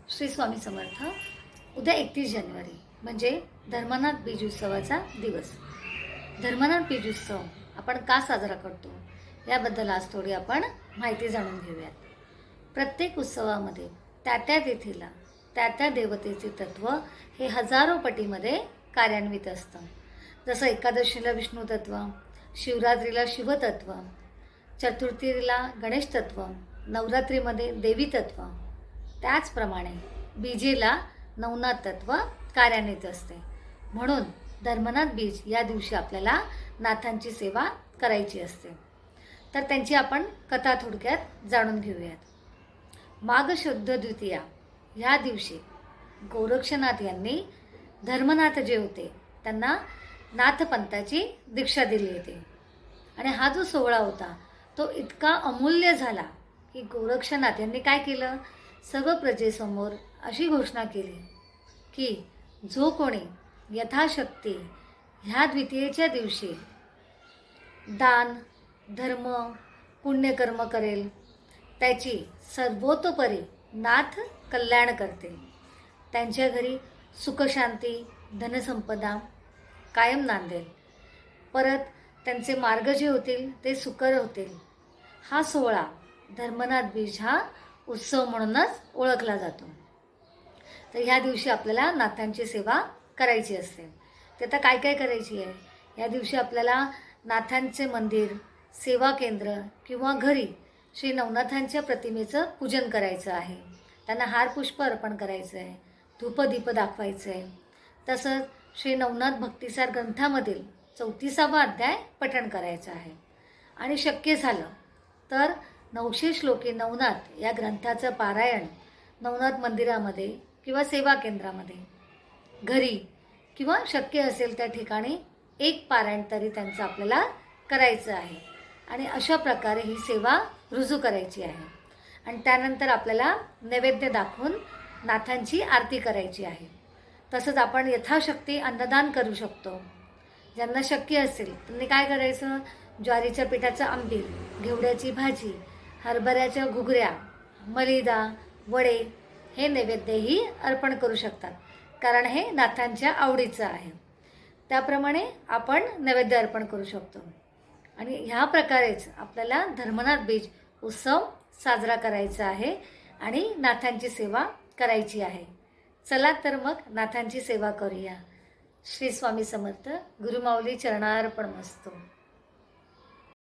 श्री स्वामी समर्थ. उद्या 31 जानेवारी म्हणजे धर्मनाथ बीज उत्सवाचा दिवस. धर्मनाथ बीज उत्सव आपण का साजरा करतो याबद्दल आज थोडी आपण माहिती जाणून घेऊयात. प्रत्येक उत्सवामध्ये त्या त्या तिथीला त्या त्या देवतेचे तत्व हे हजारो पटीमध्ये कार्यान्वित असतं. जसं एकादशीला विष्णू तत्व, शिवरात्रीला शिवतत्व, चतुर्थीला गणेश तत्व, नवरात्रीमध्ये देवी तत्व, त्याचप्रमाणे बीजेला नवनाथ तत्व कार्यान्वित असते. म्हणून धर्मनाथ बीज या दिवशी आपल्याला नाथांची सेवा करायची असते. तर त्यांची आपण कथा थोडक्यात जाणून घेऊयात. माघ शुद्ध द्वितीया ह्या दिवशी गोरक्षनाथ यांनी धर्मनाथ जे होते त्यांना नाथपंथाची दीक्षा दिली होती. आणि हा जो सोहळा होता तो इतका अमूल्य झाला की गोरक्षनाथ यांनी काय केलं, सर्व प्रजेसमोर अशी घोषणा केली की जो कोणी यथाशक्ती ह्या द्वितीयेच्या दिवशी दान धर्म पुण्यकर्म करेल त्याची सर्वतोपरी नाथ कल्याण करते. त्यांच्या घरी सुखशांती धनसंपदा कायम नांदेल. परत त्यांचे मार्ग जे होतील ते सुकर होतील. हा सोहळा धर्मनाथ बीज हा उत्सव म्हणूनच ओळखला जातो. तर ह्या दिवशी आपल्याला नाथांची सेवा करायची असते. ते आता काय काय करायची आहे, या दिवशी आपल्याला नाथांचे मंदिर, सेवा केंद्र किंवा घरी श्री नवनाथांच्या प्रतिमेचं पूजन करायचं आहे. त्यांना हार पुष्प अर्पण करायचं आहे, धूपदीप दाखवायचं आहे. तसंच श्री नवनाथ भक्तिसार ग्रंथामधील 34वा अध्याय पठण करायचा आहे. आणि शक्य झालं तर 900 श्लोकी नवनाथ या ग्रंथाचं पारायण नवनाथ मंदिरामध्ये किंवा सेवा केंद्रामध्ये, घरी किंवा शक्य असेल त्या ठिकाणी एक पारायण तरी त्यांचं आपल्याला करायचं आहे. आणि अशा प्रकारे ही सेवा रुजू करायची आहे. आणि त्यानंतर आपल्याला नैवेद्य दाखवून नाथांची आरती करायची आहे. तसंच आपण यथाशक्ती अन्नदान करू शकतो. ज्यांना शक्य असेल त्यांनी काय करायचं, ज्वारीच्या पिठाचं आंबील, घेवड्याची भाजी, हरभऱ्याच्या घुगऱ्या, मलिदा, वडे हे नैवेद्यही अर्पण करू शकतात. कारण हे नाथांच्या आवडीचं आहे. त्याप्रमाणे आपण नैवेद्य अर्पण करू शकतो. आणि ह्या प्रकारेच आपल्याला धर्मनाथ बीज उत्सव साजरा करायचा आहे आणि नाथांची सेवा करायची आहे. चला तर मग नाथांची सेवा करूया. श्री स्वामी समर्थ. गुरुमाऊली चरणार्पणमस्तु.